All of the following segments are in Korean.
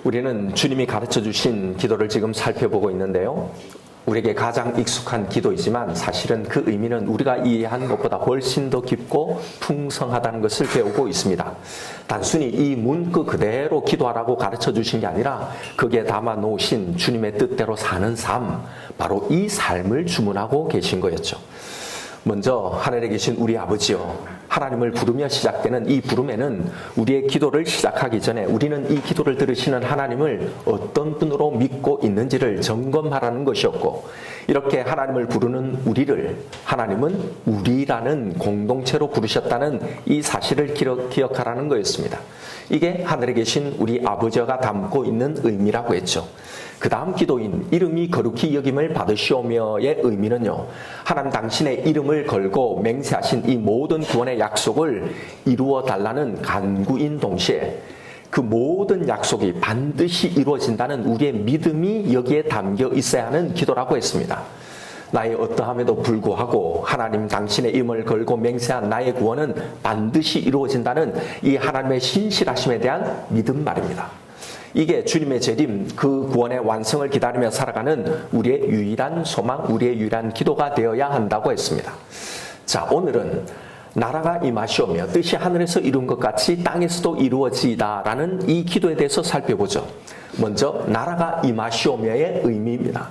우리는 주님이 가르쳐 주신 기도를 지금 살펴보고 있는데요. 우리에게 가장 익숙한 기도이지만 사실은 그 의미는 우리가 이해한 것보다 훨씬 더 깊고 풍성하다는 것을 배우고 있습니다. 단순히 이 문구 그대로 기도하라고 가르쳐 주신 게 아니라 거기에 담아 놓으신 주님의 뜻대로 사는 삶, 바로 이 삶을 주문하고 계신 거였죠. 먼저 하늘에 계신 우리 아버지요, 하나님을 부르며 시작되는 이 부름에는 우리의 기도를 시작하기 전에 우리는 이 기도를 들으시는 하나님을 어떤 분으로 믿고 있는지를 점검하라는 것이었고, 이렇게 하나님을 부르는 우리를 하나님은 우리라는 공동체로 부르셨다는 이 사실을 기억하라는 거였습니다. 이게 하늘에 계신 우리 아버지가 담고 있는 의미라고 했죠. 그 다음 기도인 이름이 거룩히 여김을 받으시오며의 의미는요, 하나님 당신의 이름을 걸고 맹세하신 이 모든 구원의 약속을 이루어 달라는 간구인 동시에 그 모든 약속이 반드시 이루어진다는 우리의 믿음이 여기에 담겨 있어야 하는 기도라고 했습니다. 나의 어떠함에도 불구하고 하나님 당신의 이름을 걸고 맹세한 나의 구원은 반드시 이루어진다는 이 하나님의 신실하심에 대한 믿음 말입니다. 이게 주님의 재림, 그 구원의 완성을 기다리며 살아가는 우리의 유일한 소망, 우리의 유일한 기도가 되어야 한다고 했습니다. 자, 오늘은 나라가 임하시오며 뜻이 하늘에서 이룬 것 같이 땅에서도 이루어지다라는 이 기도에 대해서 살펴보죠. 먼저 나라가 임하시오며의 의미입니다.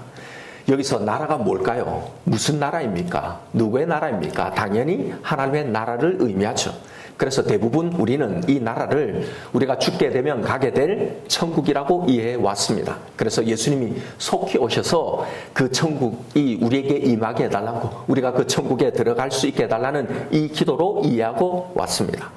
여기서 나라가 뭘까요? 무슨 나라입니까? 누구의 나라입니까? 당연히 하나님의 나라를 의미하죠. 그래서 대부분 우리는 이 나라를 우리가 죽게 되면 가게 될 천국이라고 이해해 왔습니다. 그래서 예수님이 속히 오셔서 그 천국이 우리에게 임하게 해달라고, 우리가 그 천국에 들어갈 수 있게 해달라는 이 기도로 이해하고 왔습니다.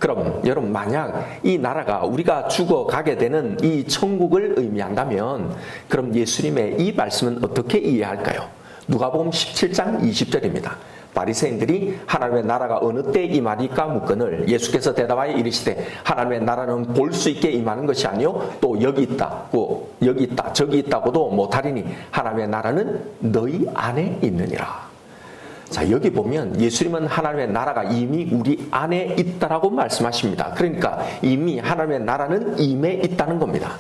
그럼 여러분, 만약 이 나라가 우리가 죽어가게 되는 이 천국을 의미한다면 그럼 예수님의 이 말씀은 어떻게 이해할까요? 누가복음 17장 20절입니다. 바리새인들이 하나님의 나라가 어느 때 임하리까 묻거늘 예수께서 대답하여 이르시되 하나님의 나라는 볼 수 있게 임하는 것이 아니요 또 여기 있다고 여기 있다 저기 있다고도 못하리니 하나님의 나라는 너희 안에 있느니라. 자, 여기 보면 예수님은 하나님의 나라가 이미 우리 안에 있다라고 말씀하십니다. 그러니까 이미 하나님의 나라는 임해 있다는 겁니다.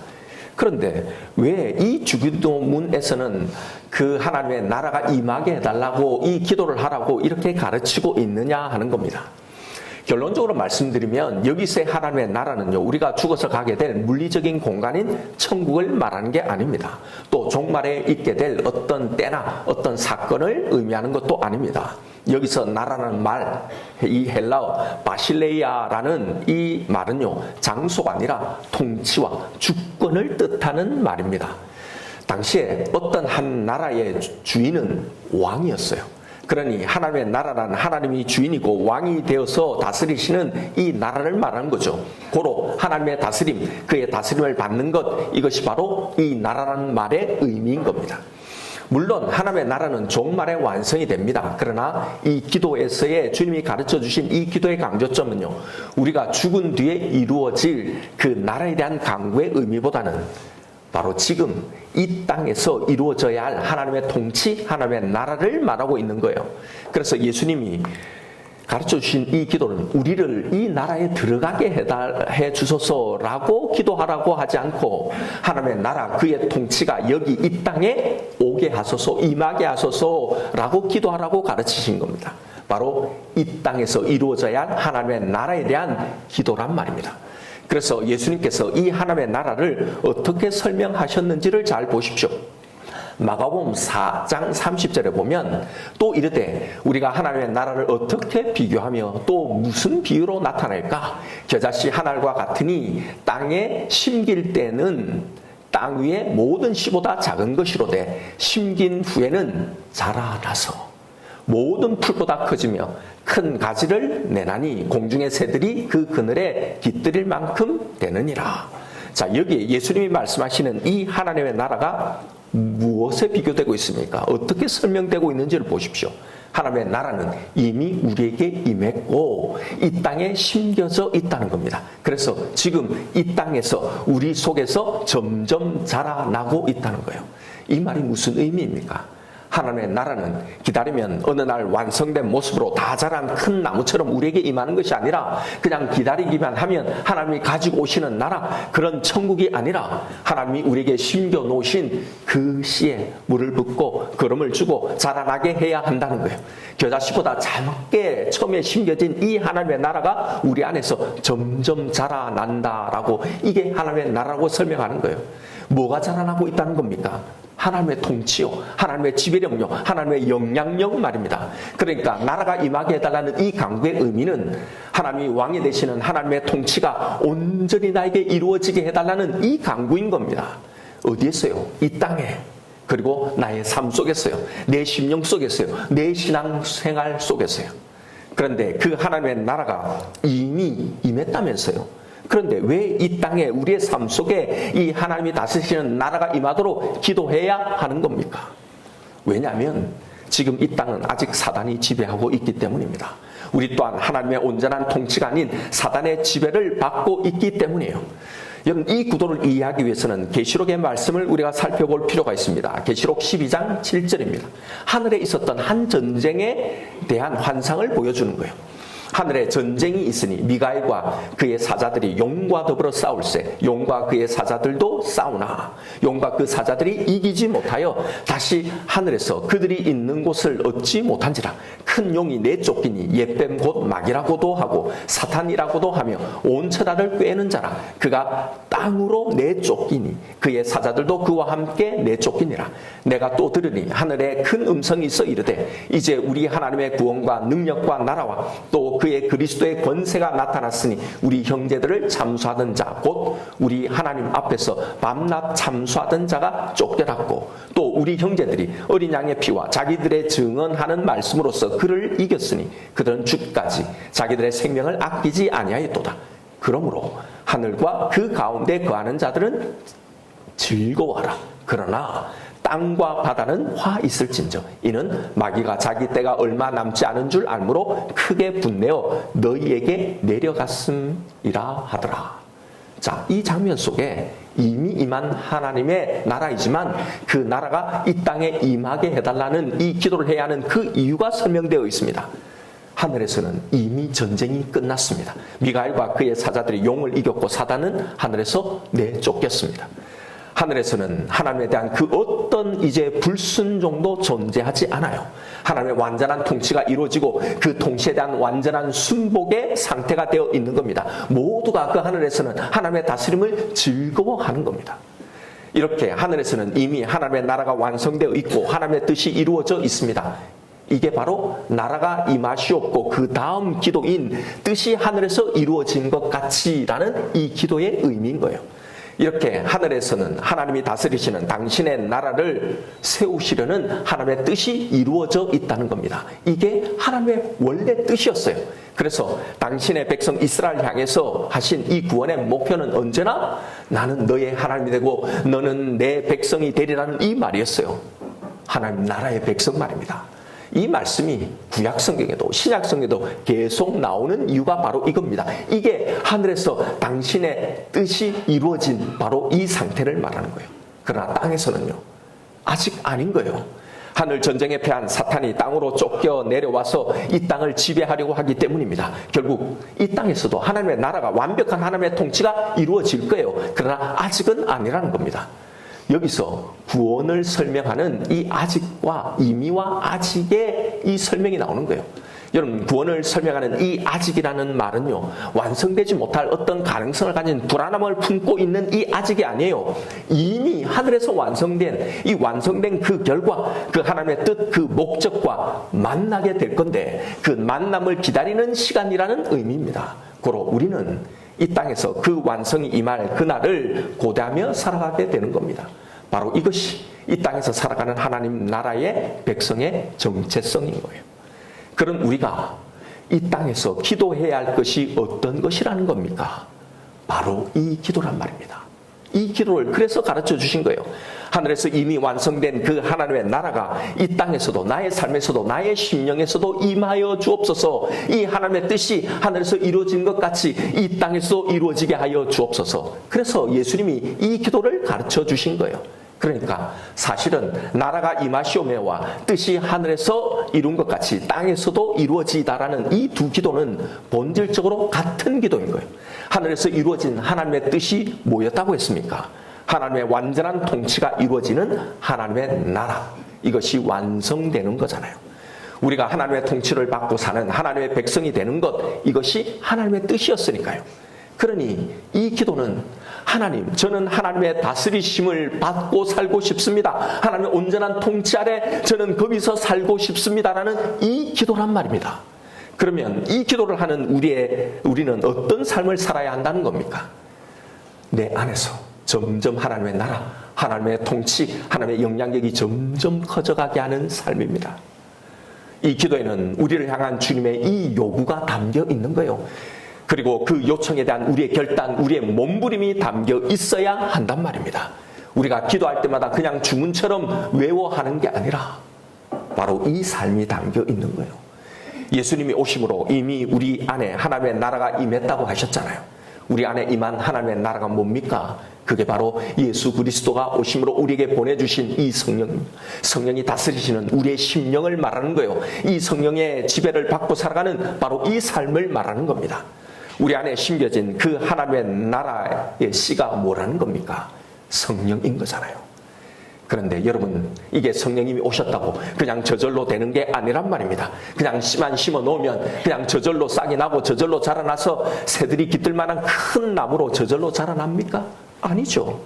그런데 왜 이 주기도문에서는 그 하나님의 나라가 임하게 해달라고 이 기도를 하라고 이렇게 가르치고 있느냐 하는 겁니다. 결론적으로 말씀드리면 여기서의 하나님의 나라는요, 우리가 죽어서 가게 될 물리적인 공간인 천국을 말하는 게 아닙니다. 또 종말에 있게 될 어떤 때나 어떤 사건을 의미하는 것도 아닙니다. 여기서 나라는 말, 이 헬라어 바실레이아라는 이 말은요, 장소가 아니라 통치와 주권을 뜻하는 말입니다. 당시에 어떤 한 나라의 주인은 왕이었어요. 그러니 하나님의 나라란 하나님이 주인이고 왕이 되어서 다스리시는 이 나라를 말하는 거죠. 고로 하나님의 다스림, 그의 다스림을 받는 것, 이것이 바로 이 나라라는 말의 의미인 겁니다. 물론 하나님의 나라는 종말에 완성이 됩니다. 그러나 이 기도에서의 주님이 가르쳐 주신 이 기도의 강조점은요, 우리가 죽은 뒤에 이루어질 그 나라에 대한 강구의 의미보다는 바로 지금 이 땅에서 이루어져야 할 하나님의 통치, 하나님의 나라를 말하고 있는 거예요. 그래서 예수님이 가르쳐 주신 이 기도는 우리를 이 나라에 들어가게 해 주소서라고 기도하라고 하지 않고 하나님의 나라, 그의 통치가 여기 이 땅에 오게 하소서, 임하게 하소서라고 기도하라고 가르치신 겁니다. 바로 이 땅에서 이루어져야 할 하나님의 나라에 대한 기도란 말입니다. 그래서 예수님께서 이 하나님의 나라를 어떻게 설명하셨는지를 잘 보십시오. 마가복음 4장 30절에 보면 또 이르되 우리가 하나님의 나라를 어떻게 비교하며 또 무슨 비유로 나타낼까? 겨자씨 한 알과 같으니 땅에 심길 때는 땅 위에 모든 씨보다 작은 것이로되 심긴 후에는 자라나서 모든 풀보다 커지며 큰 가지를 내나니 공중의 새들이 그 그늘에 깃들일 만큼 되느니라. 자, 여기 예수님이 말씀하시는 이 하나님의 나라가 무엇에 비교되고 있습니까? 어떻게 설명되고 있는지를 보십시오. 하나님의 나라는 이미 우리에게 임했고 이 땅에 심겨져 있다는 겁니다. 그래서 지금 이 땅에서 우리 속에서 점점 자라나고 있다는 거예요. 이 말이 무슨 의미입니까? 하나님의 나라는 기다리면 어느 날 완성된 모습으로 다 자란 큰 나무처럼 우리에게 임하는 것이 아니라 그냥 기다리기만 하면 하나님이 가지고 오시는 나라, 그런 천국이 아니라 하나님이 우리에게 심겨 놓으신 그 씨에 물을 붓고 거름을 주고 자라나게 해야 한다는 거예요. 겨자씨보다 작게 처음에 심겨진 이 하나님의 나라가 우리 안에서 점점 자라난다라고, 이게 하나님의 나라라고 설명하는 거예요. 뭐가 자라나고 있다는 겁니까? 하나님의 통치요, 하나님의 지배력요, 하나님의 영향력 말입니다. 그러니까 나라가 임하게 해달라는 이 간구의 의미는 하나님이 왕이 되시는 하나님의 통치가 온전히 나에게 이루어지게 해달라는 이 간구인 겁니다. 어디에서요? 이 땅에. 그리고 나의 삶 속에서요. 내 심령 속에서요. 내 신앙생활 속에서요. 그런데 그 하나님의 나라가 이미 임했다면서요. 그런데 왜 이 땅에 우리의 삶 속에 이 하나님이 다스리시는 나라가 임하도록 기도해야 하는 겁니까? 왜냐하면 지금 이 땅은 아직 사단이 지배하고 있기 때문입니다. 우리 또한 하나님의 온전한 통치가 아닌 사단의 지배를 받고 있기 때문이에요. 여러분, 이 구도를 이해하기 위해서는 계시록의 말씀을 우리가 살펴볼 필요가 있습니다. 계시록 12장 7절입니다. 하늘에 있었던 한 전쟁에 대한 환상을 보여주는 거예요. 하늘에 전쟁이 있으니 미가엘과 그의 사자들이 용과 더불어 싸울세 용과 그의 사자들도 싸우나 용과 그 사자들이 이기지 못하여 다시 하늘에서 그들이 있는 곳을 얻지 못한지라. 큰 용이 내쫓기니 옛뱀 곧 마귀라고도 하고 사탄이라고도 하며 온 천하를 꿰는 자라. 그가 땅으로 내쫓기니 그의 사자들도 그와 함께 내쫓기니라. 내가 또 들으니 하늘에 큰 음성이 있어 이르되 이제 우리 하나님의 구원과 능력과 나라와 또 그의 그리스도의 권세가 나타났으니 우리 형제들을 참수하던 자 곧 우리 하나님 앞에서 밤낮 참수하던 자가 쫓겨났고 또 우리 형제들이 어린 양의 피와 자기들의 증언하는 말씀으로써 그를 이겼으니 그들은 죽기까지 자기들의 생명을 아끼지 아니하였도다. 그러므로 하늘과 그 가운데 거하는 자들은 즐거워하라. 그러나 땅과 바다는 화 있을진저 이는 마귀가 자기 때가 얼마 남지 않은 줄 알므로 크게 분내어 너희에게 내려갔음이라 하더라. 자, 이 장면 속에 이미 임한 하나님의 나라이지만 그 나라가 이 땅에 임하게 해달라는 이 기도를 해야 하는 그 이유가 설명되어 있습니다. 하늘에서는 이미 전쟁이 끝났습니다. 미가엘과 그의 사자들이 용을 이겼고 사단은 하늘에서 내쫓겼습니다. 하늘에서는 하나님에 대한 그 어떤 이제 불순종도 존재하지 않아요. 하나님의 완전한 통치가 이루어지고 그 통치에 대한 완전한 순복의 상태가 되어 있는 겁니다. 모두가 그 하늘에서는 하나님의 다스림을 즐거워하는 겁니다. 이렇게 하늘에서는 이미 하나님의 나라가 완성되어 있고 하나님의 뜻이 이루어져 있습니다. 이게 바로 나라가 임하시옵고 그 다음 기도인 뜻이 하늘에서 이루어진 것 같이라는 이 기도의 의미인 거예요. 이렇게 하늘에서는 하나님이 다스리시는 당신의 나라를 세우시려는 하나님의 뜻이 이루어져 있다는 겁니다. 이게 하나님의 원래 뜻이었어요. 그래서 당신의 백성 이스라엘 향해서 하신 이 구원의 목표는 언제나 나는 너의 하나님이 되고 너는 내 백성이 되리라는 이 말이었어요. 하나님 나라의 백성 말입니다. 이 말씀이 구약성경에도 신약성경에도 계속 나오는 이유가 바로 이겁니다. 이게 하늘에서 당신의 뜻이 이루어진 바로 이 상태를 말하는 거예요. 그러나 땅에서는요, 아직 아닌 거예요. 하늘 전쟁에 패한 사탄이 땅으로 쫓겨 내려와서 이 땅을 지배하려고 하기 때문입니다. 결국 이 땅에서도 하나님의 나라가 완벽한 하나님의 통치가 이루어질 거예요. 그러나 아직은 아니라는 겁니다. 여기서 구원을 설명하는 이 아직과 이미와 아직의 이 설명이 나오는 거예요. 여러분, 구원을 설명하는 이 아직이라는 말은요, 완성되지 못할 어떤 가능성을 가진 불안함을 품고 있는 이 아직이 아니에요. 이미 하늘에서 완성된 이 완성된 그 결과, 그 하나님의 뜻, 그 목적과 만나게 될 건데 그 만남을 기다리는 시간이라는 의미입니다. 고로 우리는 이 땅에서 그 완성이 임할 그날을 고대하며 살아가게 되는 겁니다. 바로 이것이 이 땅에서 살아가는 하나님 나라의 백성의 정체성인 거예요. 그런 우리가 이 땅에서 기도해야 할 것이 어떤 것이라는 겁니까? 바로 이 기도란 말입니다. 이 기도를 그래서 가르쳐 주신 거예요. 하늘에서 이미 완성된 그 하나님의 나라가 이 땅에서도 나의 삶에서도 나의 심령에서도 임하여 주옵소서. 이 하나님의 뜻이 하늘에서 이루어진 것 같이 이 땅에서 이루어지게 하여 주옵소서. 그래서 예수님이 이 기도를 가르쳐 주신 거예요. 그러니까 사실은 나라가 임하시오매와 뜻이 하늘에서 이룬 것 같이 땅에서도 이루어지다라는 이 두 기도는 본질적으로 같은 기도인 거예요. 하늘에서 이루어진 하나님의 뜻이 뭐였다고 했습니까? 하나님의 완전한 통치가 이루어지는 하나님의 나라. 이것이 완성되는 거잖아요. 우리가 하나님의 통치를 받고 사는 하나님의 백성이 되는 것, 이것이 하나님의 뜻이었으니까요. 그러니 이 기도는 하나님, 저는 하나님의 다스리심을 받고 살고 싶습니다. 하나님의 온전한 통치 아래 저는 거기서 살고 싶습니다라는 이 기도란 말입니다. 그러면 이 기도를 하는 우리는 어떤 삶을 살아야 한다는 겁니까? 내 안에서 점점 하나님의 나라, 하나님의 통치, 하나님의 영향력이 점점 커져가게 하는 삶입니다. 이 기도에는 우리를 향한 주님의 이 요구가 담겨 있는 거예요. 그리고 그 요청에 대한 우리의 결단, 우리의 몸부림이 담겨 있어야 한단 말입니다. 우리가 기도할 때마다 그냥 주문처럼 외워하는 게 아니라 바로 이 삶이 담겨 있는 거예요. 예수님이 오심으로 이미 우리 안에 하나님의 나라가 임했다고 하셨잖아요. 우리 안에 임한 하나님의 나라가 뭡니까? 그게 바로 예수 그리스도가 오심으로 우리에게 보내주신 이 성령입니다. 성령이 다스리시는 우리의 심령을 말하는 거예요. 이 성령의 지배를 받고 살아가는 바로 이 삶을 말하는 겁니다. 우리 안에 심겨진 그 하나님의 나라의 씨가 뭐라는 겁니까? 성령인 거잖아요. 그런데 여러분, 이게 성령님이 오셨다고 그냥 저절로 되는 게 아니란 말입니다. 그냥 씨만 심어 놓으면 그냥 저절로 싹이 나고 저절로 자라나서 새들이 깃들 만한 큰 나무로 저절로 자라납니까? 아니죠.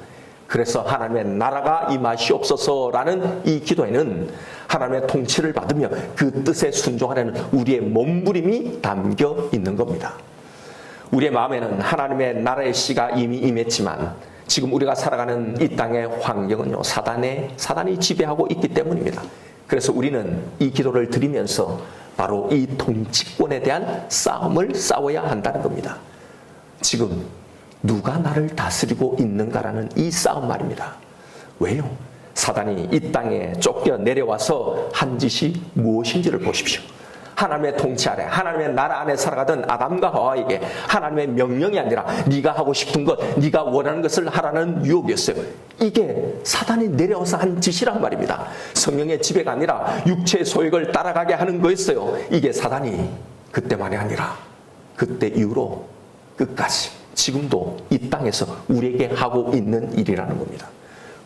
그래서 하나님의 나라가 임하시옵소서라는 이 기도에는 하나님의 통치를 받으며 그 뜻에 순종하려는 우리의 몸부림이 담겨 있는 겁니다. 우리의 마음에는 하나님의 나라의 씨가 이미 임했지만 지금 우리가 살아가는 이 땅의 환경은요, 사단이 지배하고 있기 때문입니다. 그래서 우리는 이 기도를 드리면서 바로 이 통치권에 대한 싸움을 싸워야 한다는 겁니다. 지금 누가 나를 다스리고 있는가라는 이 싸움 말입니다. 왜요? 사단이 이 땅에 쫓겨 내려와서 한 짓이 무엇인지를 보십시오. 하나님의 통치 아래, 하나님의 나라 안에 살아가던 아담과 하와에게 하나님의 명령이 아니라 네가 하고 싶은 것, 네가 원하는 것을 하라는 유혹이었어요. 이게 사단이 내려와서 한 짓이란 말입니다. 성령의 지배가 아니라 육체의 소욕을 따라가게 하는 거였어요. 이게 사단이 그때만이 아니라 그때 이후로 끝까지 지금도 이 땅에서 우리에게 하고 있는 일이라는 겁니다.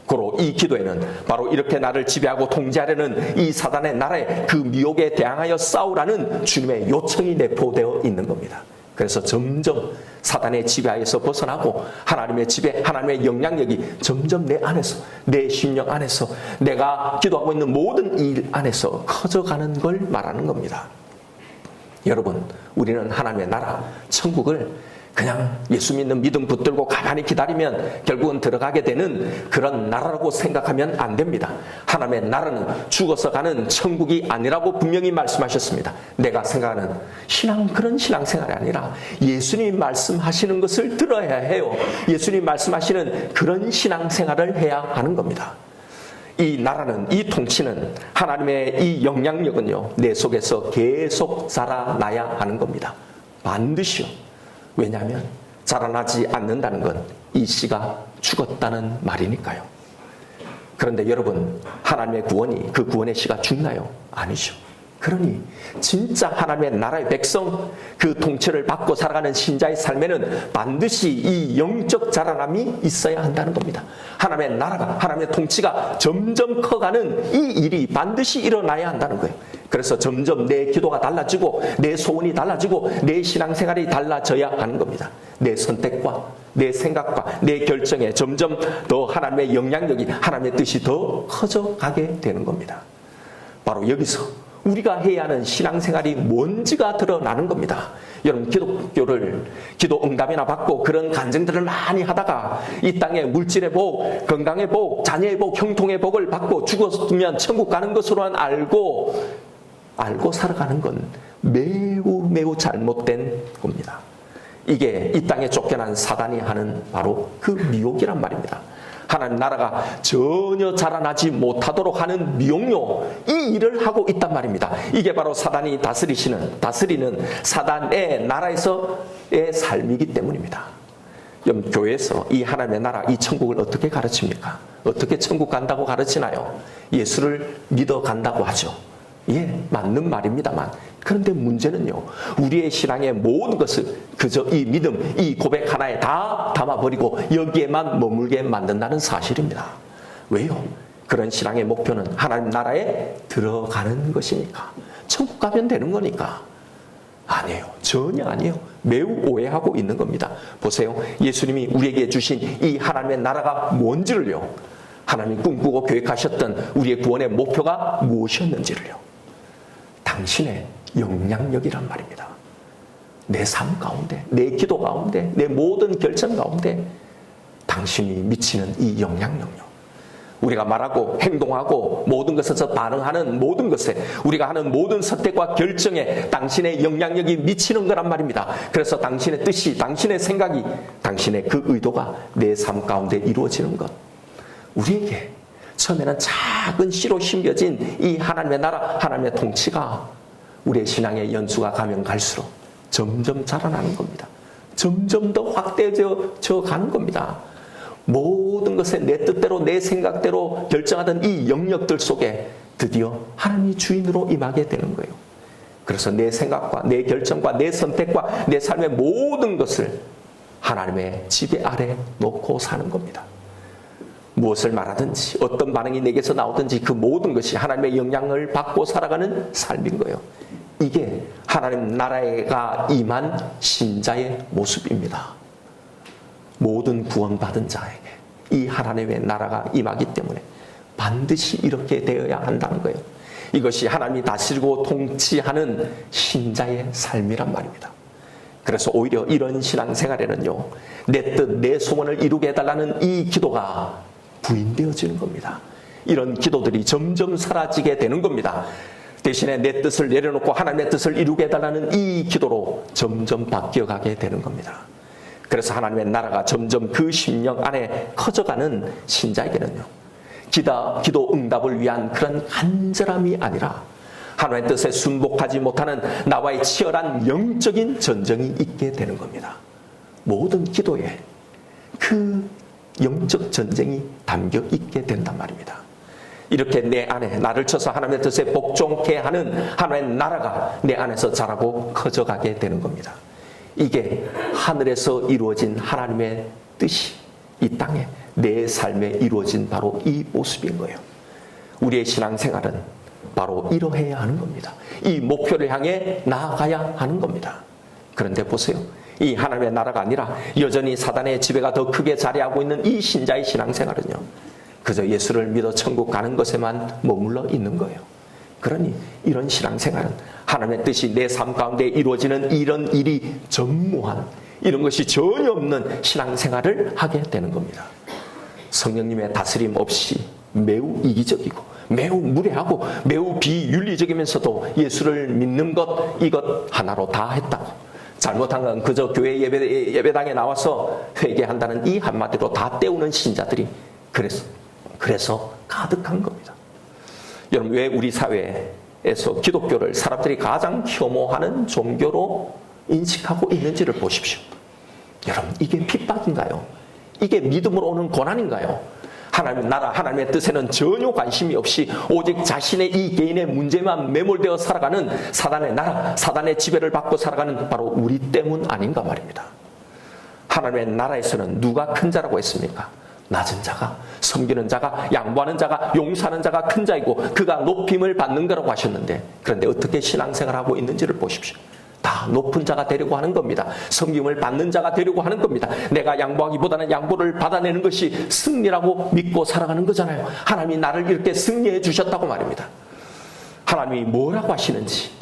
고로 이 기도에는 바로 이렇게 나를 지배하고 통제하려는 이 사단의 나라의 그 미혹에 대항하여 싸우라는 주님의 요청이 내포되어 있는 겁니다. 그래서 점점 사단의 지배하에서 벗어나고 하나님의 지배, 하나님의 영향력이 점점 내 안에서, 내 심령 안에서, 내가 기도하고 있는 모든 일 안에서 커져가는 걸 말하는 겁니다. 여러분, 우리는 하나님의 나라, 천국을 그냥 예수 믿는 믿음 붙들고 가만히 기다리면 결국은 들어가게 되는 그런 나라라고 생각하면 안 됩니다. 하나님의 나라는 죽어서 가는 천국이 아니라고 분명히 말씀하셨습니다. 내가 생각하는 그런 신앙생활이 아니라 예수님 말씀하시는 것을 들어야 해요. 예수님 말씀하시는 그런 신앙생활을 해야 하는 겁니다. 이 나라는, 이 통치는, 하나님의 이 영향력은요, 내 속에서 계속 자라나야 하는 겁니다. 반드시요. 왜냐하면 자라나지 않는다는 건 이 씨가 죽었다는 말이니까요. 그런데 여러분, 하나님의 구원이, 그 구원의 씨가 죽나요? 아니죠. 그러니 진짜 하나님의 나라의 백성, 그 통치를 받고 살아가는 신자의 삶에는 반드시 이 영적 자라남이 있어야 한다는 겁니다. 하나님의 나라가, 하나님의 통치가 점점 커가는 이 일이 반드시 일어나야 한다는 거예요. 그래서 점점 내 기도가 달라지고 내 소원이 달라지고 내 신앙생활이 달라져야 하는 겁니다. 내 선택과 내 생각과 내 결정에 점점 더 하나님의 영향력이, 하나님의 뜻이 더 커져가게 되는 겁니다. 바로 여기서 우리가 해야 하는 신앙생활이 뭔지가 드러나는 겁니다. 여러분, 기도 응답이나 받고 그런 간증들을 많이 하다가 이 땅에 물질의 복, 건강의 복, 자녀의 복, 형통의 복을 받고 죽었으면 천국 가는 것으로만 알고 살아가는 건 매우 잘못된 겁니다. 이게 이 땅에 쫓겨난 사단이 하는 바로 그 미혹이란 말입니다. 하나님 나라가 전혀 자라나지 못하도록 하는 미혹요, 이 일을 하고 있단 말입니다. 이게 바로 사단이 다스리는 사단의 나라에서의 삶이기 때문입니다. 교회에서 이 하나님의 나라, 이 천국을 어떻게 가르칩니까? 어떻게 천국 간다고 가르치나요? 예수를 믿어 간다고 하죠. 예, 맞는 말입니다만, 그런데 문제는요, 우리의 신앙의 모든 것을 그저 이 믿음, 이 고백 하나에 다 담아버리고 여기에만 머물게 만든다는 사실입니다. 왜요? 그런 신앙의 목표는 하나님 나라에 들어가는 것이니까, 천국 가면 되는 거니까. 아니에요. 전혀 아니에요. 매우 오해하고 있는 겁니다. 보세요. 예수님이 우리에게 주신 이 하나님의 나라가 뭔지를요, 하나님이 꿈꾸고 계획하셨던 우리의 구원의 목표가 무엇이었는지를요, 당신의 영향력이란 말입니다. 내 삶 가운데, 내 기도 가운데, 내 모든 결정 가운데 당신이 미치는 이 영향력요, 우리가 말하고 행동하고 모든 것에서 반응하는 모든 것에, 우리가 하는 모든 선택과 결정에 당신의 영향력이 미치는 거란 말입니다. 그래서 당신의 뜻이, 당신의 생각이, 당신의 그 의도가 내 삶 가운데 이루어지는 것, 우리에게 처음에는 작은 씨로 심겨진 이 하나님의 나라, 하나님의 통치가 우리의 신앙의 연수가 가면 갈수록 점점 자라나는 겁니다. 점점 더 확대져 가는 겁니다. 모든 것에 내 뜻대로, 내 생각대로 결정하던 이 영역들 속에 드디어 하나님이 주인으로 임하게 되는 거예요. 그래서 내 생각과 내 결정과 내 선택과 내 삶의 모든 것을 하나님의 지배 아래 놓고 사는 겁니다. 무엇을 말하든지 어떤 반응이 내게서 나오든지 그 모든 것이 하나님의 영향을 받고 살아가는 삶인 거예요. 이게 하나님 나라가 임한 신자의 모습입니다. 모든 구원받은 자에게 이 하나님의 나라가 임하기 때문에 반드시 이렇게 되어야 한다는 거예요. 이것이 하나님이 다스리고 통치하는 신자의 삶이란 말입니다. 그래서 오히려 이런 신앙생활에는요, 내 뜻, 내 소원을 이루게 해달라는 이 기도가 부인되어지는 겁니다. 이런 기도들이 점점 사라지게 되는 겁니다. 대신에 내 뜻을 내려놓고 하나님의 뜻을 이루게 해달라는 이 기도로 점점 바뀌어가게 되는 겁니다. 그래서 하나님의 나라가 점점 그 심령 안에 커져가는 신자에게는요, 기도 응답을 위한 그런 간절함이 아니라 하나님의 뜻에 순복하지 못하는 나와의 치열한 영적인 전쟁이 있게 되는 겁니다. 모든 기도에 그 영적 전쟁이 담겨 있게 된단 말입니다. 이렇게 내 안에 나를 쳐서 하나님의 뜻에 복종케 하는 하나님의 나라가 내 안에서 자라고 커져가게 되는 겁니다. 이게 하늘에서 이루어진 하나님의 뜻이 이 땅에 내 삶에 이루어진 바로 이 모습인 거예요. 우리의 신앙생활은 바로 이러해야 하는 겁니다. 이 목표를 향해 나아가야 하는 겁니다. 그런데 보세요. 이 하나님의 나라가 아니라 여전히 사단의 지배가 더 크게 자리하고 있는 이 신자의 신앙생활은요, 그저 예수를 믿어 천국 가는 것에만 머물러 있는 거예요. 그러니 이런 신앙생활은 하나님의 뜻이 내 삶 가운데 이루어지는 이런 일이 전무한, 이런 것이 전혀 없는 신앙생활을 하게 되는 겁니다. 성령님의 다스림 없이 매우 이기적이고 매우 무례하고 매우 비윤리적이면서도 예수를 믿는 것, 이것 하나로 다 했다고, 잘못한 건 그저 교회 예배당에 나와서 회개한다는 이 한마디로 다 때우는 신자들이 그래서 가득한 겁니다. 여러분, 왜 우리 사회에서 기독교를 사람들이 가장 혐오하는 종교로 인식하고 있는지를 보십시오. 여러분, 이게 핍박인가요? 이게 믿음으로 오는 고난인가요? 하나님의 나라, 하나님의 뜻에는 전혀 관심이 없이 오직 자신의 이 개인의 문제만 매몰되어 살아가는 사단의 나라, 사단의 지배를 받고 살아가는 바로 우리 때문 아닌가 말입니다. 하나님의 나라에서는 누가 큰 자라고 했습니까? 낮은 자가, 섬기는 자가, 양보하는 자가, 용서하는 자가 큰 자이고 그가 높임을 받는 거라고 하셨는데, 그런데 어떻게 신앙생활하고 있는지를 보십시오. 다 높은 자가 되려고 하는 겁니다. 섬김을 받는 자가 되려고 하는 겁니다. 내가 양보하기보다는 양보를 받아내는 것이 승리라고 믿고 살아가는 거잖아요. 하나님이 나를 이렇게 승리해 주셨다고 말입니다. 하나님이 뭐라고 하시는지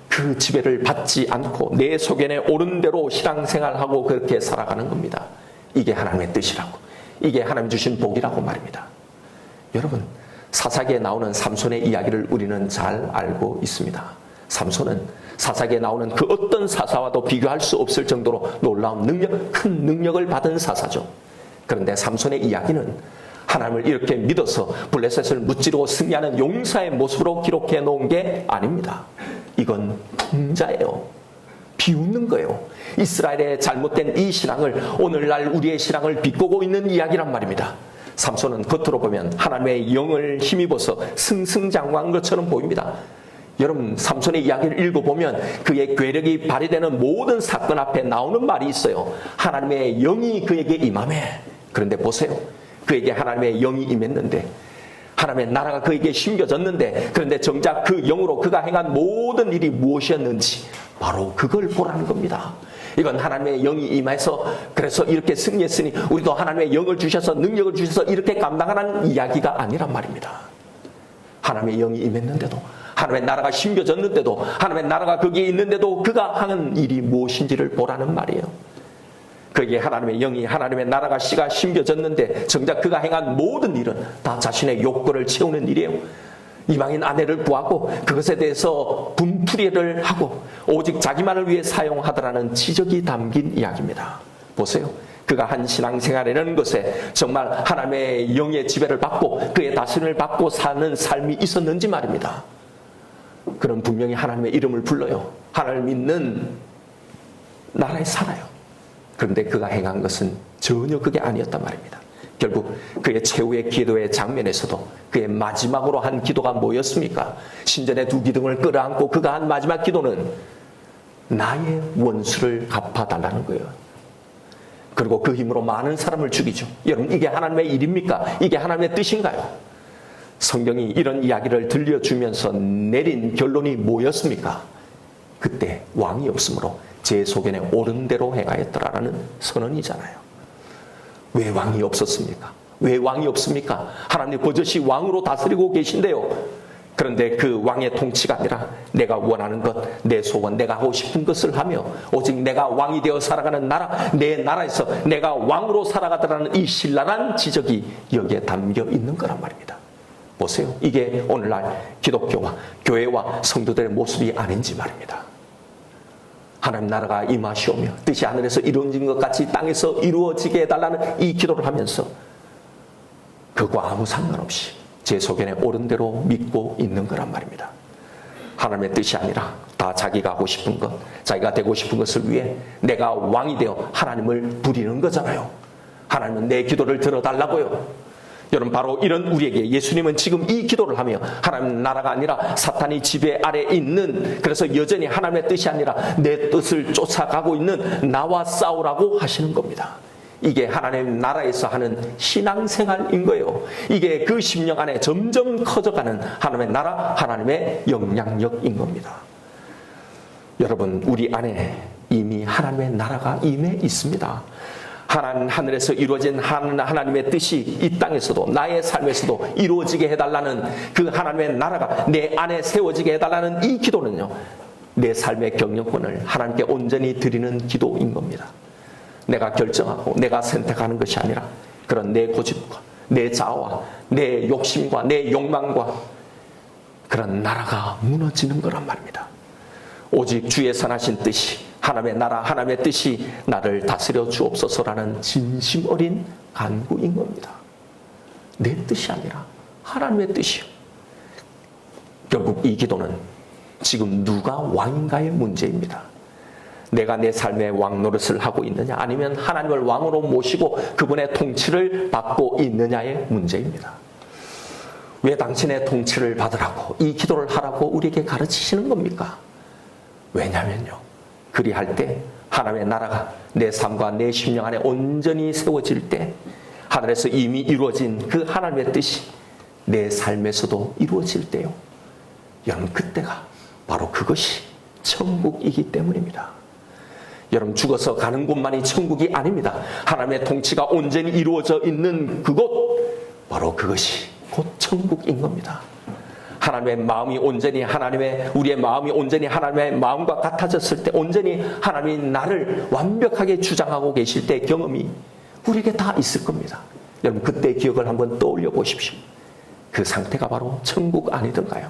그 지배를 받지 않고 내 소견에 오른 대로 신앙생활하고 그렇게 살아가는 겁니다. 이게 하나님의 뜻이라고, 이게 하나님 주신 복이라고 말입니다. 여러분, 사사기에 나오는 삼손의 이야기를 우리는 잘 알고 있습니다. 삼손은 사사기에 나오는 그 어떤 사사와도 비교할 수 없을 정도로 놀라운 능력, 큰 능력을 받은 사사죠. 그런데 삼손의 이야기는 하나님을 이렇게 믿어서 블레셋을 무찌르고 승리하는 용사의 모습으로 기록해 놓은 게 아닙니다. 이건 풍자예요. 비웃는 거예요. 이스라엘의 잘못된 이 신앙을 오늘날 우리의 신앙을 비꼬고 있는 이야기란 말입니다. 삼손은 겉으로 보면 하나님의 영을 힘입어서 승승장구한 것처럼 보입니다. 여러분, 삼손의 이야기를 읽어보면 그의 괴력이 발휘되는 모든 사건 앞에 나오는 말이 있어요. 하나님의 영이 그에게 임하매. 그런데 보세요. 그에게 하나님의 영이 임했는데, 하나님의 나라가 그에게 심겨졌는데, 그런데 정작 그 영으로 그가 행한 모든 일이 무엇이었는지 바로 그걸 보라는 겁니다. 이건 하나님의 영이 임해서 그래서 이렇게 승리했으니 우리도 하나님의 영을 주셔서 능력을 주셔서 이렇게 감당하라는 이야기가 아니란 말입니다. 하나님의 영이 임했는데도, 하나님의 나라가 심겨졌는데도, 하나님의 나라가 거기에 있는데도 그가 하는 일이 무엇인지를 보라는 말이에요. 그에게 하나님의 영이, 하나님의 나라가 씨가 심겨졌는데 정작 그가 행한 모든 일은 다 자신의 욕구를 채우는 일이에요. 이방인 아내를 구하고 그것에 대해서 분풀이를 하고 오직 자기만을 위해 사용하더라는 지적이 담긴 이야기입니다. 보세요. 그가 한 신앙생활이라는 것에 정말 하나님의 영의 지배를 받고 그의 다스림을 받고 사는 삶이 있었는지 말입니다. 그는 분명히 하나님의 이름을 불러요. 하나님을 믿는 나라에 살아요. 그런데 그가 행한 것은 전혀 그게 아니었단 말입니다. 결국 그의 최후의 기도의 장면에서도 그의 마지막으로 한 기도가 뭐였습니까? 신전의 두 기둥을 끌어안고 그가 한 마지막 기도는 나의 원수를 갚아달라는 거예요. 그리고 그 힘으로 많은 사람을 죽이죠. 여러분, 이게 하나님의 일입니까? 이게 하나님의 뜻인가요? 성경이 이런 이야기를 들려주면서 내린 결론이 뭐였습니까? 그때 왕이 없으므로 제 소견에 옳은 대로 행하였더라라는 선언이잖아요. 왜 왕이 없었습니까? 왜 왕이 없습니까? 하나님 버젓이 왕으로 다스리고 계신데요. 그런데 그 왕의 통치가 아니라 내가 원하는 것, 내 소원, 내가 하고 싶은 것을 하며 오직 내가 왕이 되어 살아가는 나라, 내 나라에서 내가 왕으로 살아가더라는 이 신랄한 지적이 여기에 담겨 있는 거란 말입니다. 보세요. 이게 오늘날 기독교와 교회와 성도들의 모습이 아닌지 말입니다. 하나님 나라가 임하시오며 뜻이 하늘에서 이루어진 것 같이 땅에서 이루어지게 해달라는 이 기도를 하면서 그와 아무 상관없이 제 소견에 옳은 대로 믿고 있는 거란 말입니다. 하나님의 뜻이 아니라 다 자기가 하고 싶은 것, 자기가 되고 싶은 것을 위해 내가 왕이 되어 하나님을 부리는 거잖아요. 하나님은 내 기도를 들어달라고요. 여러분, 바로 이런 우리에게 예수님은 지금 이 기도를 하며 하나님 나라가 아니라 사탄이 지배 아래 있는, 그래서 여전히 하나님의 뜻이 아니라 내 뜻을 쫓아가고 있는 나와 싸우라고 하시는 겁니다. 이게 하나님 나라에서 하는 신앙생활인 거예요. 이게 그 심령 안에 점점 커져가는 하나님의 나라, 하나님의 영향력인 겁니다. 여러분, 우리 안에 이미 하나님의 나라가 임해 있습니다. 하늘에서 이루어진 하나님의 뜻이 이 땅에서도 나의 삶에서도 이루어지게 해달라는 그 하나님의 나라가 내 안에 세워지게 해달라는 이 기도는요, 내 삶의 경영권을 하나님께 온전히 드리는 기도인 겁니다. 내가 결정하고 내가 선택하는 것이 아니라 그런 내 고집과 내 자아와 내 욕심과 내 욕망과 그런 나라가 무너지는 거란 말입니다. 오직 주의 선하신 뜻이, 하나님의 나라, 하나님의 뜻이 나를 다스려 주옵소서라는 진심 어린 간구인 겁니다. 내 뜻이 아니라 하나님의 뜻이요. 결국 이 기도는 지금 누가 왕인가의 문제입니다. 내가 내 삶의 왕 노릇을 하고 있느냐, 아니면 하나님을 왕으로 모시고 그분의 통치를 받고 있느냐의 문제입니다. 왜 당신의 통치를 받으라고, 이 기도를 하라고 우리에게 가르치시는 겁니까? 왜냐면요, 그리할 때 하나님의 나라가 내 삶과 내 심령 안에 온전히 세워질 때 하늘에서 이미 이루어진 그 하나님의 뜻이 내 삶에서도 이루어질 때요, 여러분, 그때가 바로 그것이 천국이기 때문입니다. 여러분, 죽어서 가는 곳만이 천국이 아닙니다. 하나님의 통치가 온전히 이루어져 있는 그곳, 바로 그것이 곧 천국인 겁니다. 하나님의 마음이 온전히 우리의 마음이 온전히 하나님의 마음과 같아졌을 때, 온전히 하나님이 나를 완벽하게 주장하고 계실 때의 경험이 우리에게 다 있을 겁니다. 여러분, 그때의 기억을 한번 떠올려 보십시오. 그 상태가 바로 천국 아니던가요?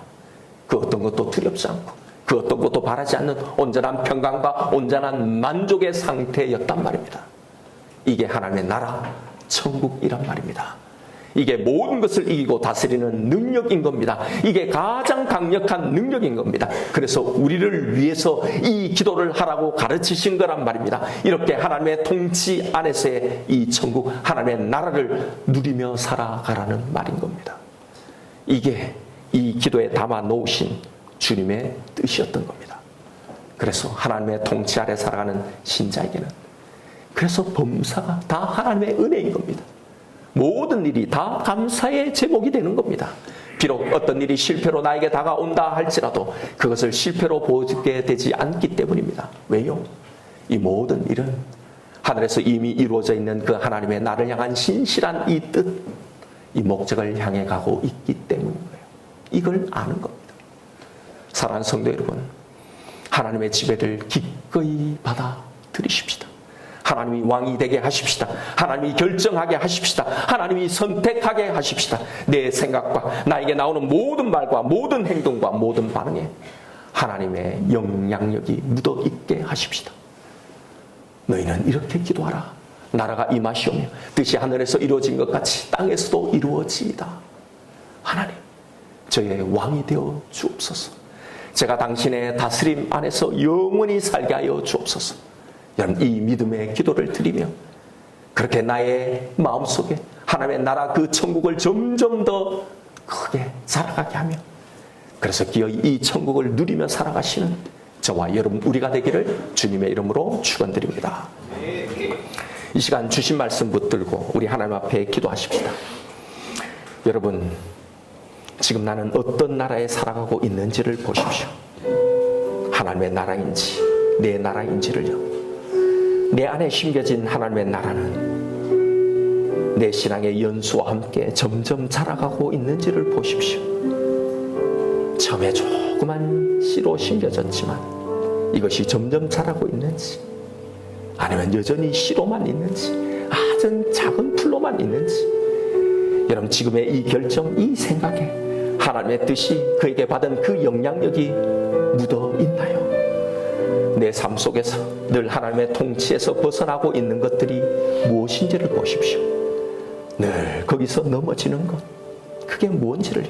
그 어떤 것도 두렵지 않고 그 어떤 것도 바라지 않는 온전한 평강과 온전한 만족의 상태였단 말입니다. 이게 하나님의 나라, 천국이란 말입니다. 이게 모든 것을 이기고 다스리는 능력인 겁니다. 이게 가장 강력한 능력인 겁니다. 그래서 우리를 위해서 이 기도를 하라고 가르치신 거란 말입니다. 이렇게 하나님의 통치 안에서의 이 천국, 하나님의 나라를 누리며 살아가라는 말인 겁니다. 이게 이 기도에 담아 놓으신 주님의 뜻이었던 겁니다. 그래서 하나님의 통치 아래 살아가는 신자에게는, 그래서 범사가 다 하나님의 은혜인 겁니다. 모든 일이 다 감사의 제목이 되는 겁니다. 비록 어떤 일이 실패로 나에게 다가온다 할지라도 그것을 실패로 보게 되지 않기 때문입니다. 왜요? 이 모든 일은 하늘에서 이미 이루어져 있는 그 하나님의 나를 향한 신실한 이 뜻, 이 목적을 향해 가고 있기 때문인 거예요. 이걸 아는 겁니다. 사랑하는 성도 여러분, 하나님의 지배를 기꺼이 받아들이십시다. 하나님이 왕이 되게 하십시다. 하나님이 결정하게 하십시다. 하나님이 선택하게 하십시다. 내 생각과 나에게 나오는 모든 말과 모든 행동과 모든 반응에 하나님의 영향력이 묻어있게 하십시다. 너희는 이렇게 기도하라. 나라가 임하시오며 뜻이 하늘에서 이루어진 것 같이 땅에서도 이루어지이다. 하나님, 저의 왕이 되어 주옵소서. 제가 당신의 다스림 안에서 영원히 살게 하여 주옵소서. 여러분, 이 믿음의 기도를 드리며 그렇게 나의 마음속에 하나님의 나라 그 천국을 점점 더 크게 살아가게 하며, 그래서 기어이 이 천국을 누리며 살아가시는 저와 여러분 우리가 되기를 주님의 이름으로 축원드립니다. 이 시간 주신 말씀 붙들고 우리 하나님 앞에 기도하십시다. 여러분, 지금 나는 어떤 나라에 살아가고 있는지를 보십시오. 하나님의 나라인지 내 나라인지를요. 내 안에 심겨진 하나님의 나라는 내 신앙의 연수와 함께 점점 자라가고 있는지를 보십시오. 처음에 조그만 씨로 심겨졌지만 이것이 점점 자라고 있는지, 아니면 여전히 씨로만 있는지, 아주 작은 풀로만 있는지, 여러분 지금의 이 결정, 이 생각에 하나님의 뜻이 그에게 받은 그 영향력이 묻어 있나요? 내 삶 속에서 늘 하나님의 통치에서 벗어나고 있는 것들이 무엇인지를 보십시오. 늘 거기서 넘어지는 것, 그게 뭔지를요.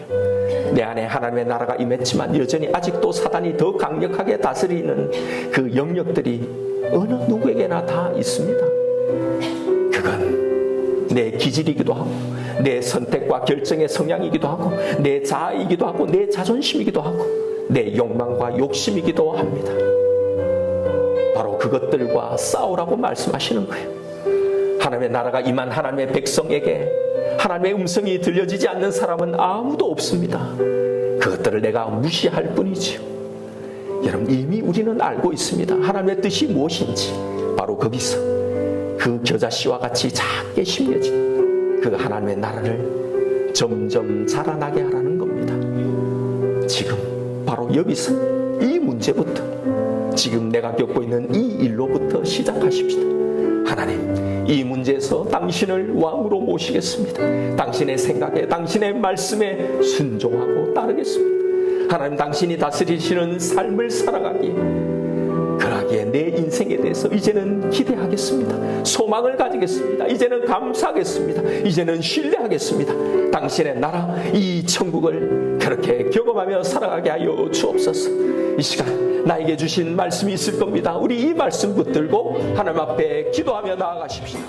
내 안에 하나님의 나라가 임했지만 여전히 아직도 사단이 더 강력하게 다스리는 그 영역들이 어느 누구에게나 다 있습니다. 그건 내 기질이기도 하고 내 선택과 결정의 성향이기도 하고 내 자아이기도 하고 내 자존심이기도 하고 내 욕망과 욕심이기도 합니다. 바로 그것들과 싸우라고 말씀하시는 거예요. 하나님의 나라가 임한 하나님의 백성에게 하나님의 음성이 들려지지 않는 사람은 아무도 없습니다. 그것들을 내가 무시할 뿐이지요. 여러분, 이미 우리는 알고 있습니다. 하나님의 뜻이 무엇인지. 바로 거기서 그 겨자씨와 같이 작게 심겨진 그 하나님의 나라를 점점 자라나게 하라는 겁니다. 지금 바로 여기서 이 문제부터, 지금 내가 겪고 있는 이 일로부터 시작하십시다. 하나님, 이 문제에서 당신을 왕으로 모시겠습니다. 당신의 생각에, 당신의 말씀에 순종하고 따르겠습니다. 하나님, 당신이 다스리시는 삶을 살아가기에, 그러기에 내 인생에 대해서 이제는 기대하겠습니다. 소망을 가지겠습니다. 이제는 감사하겠습니다. 이제는 신뢰하겠습니다. 당신의 나라, 이 천국을 그렇게 경험하며 살아가게 하여 주옵소서. 이 시간 나에게 주신 말씀이 있을 겁니다. 우리 이 말씀 붙들고 하나님 앞에 기도하며 나아가십시오.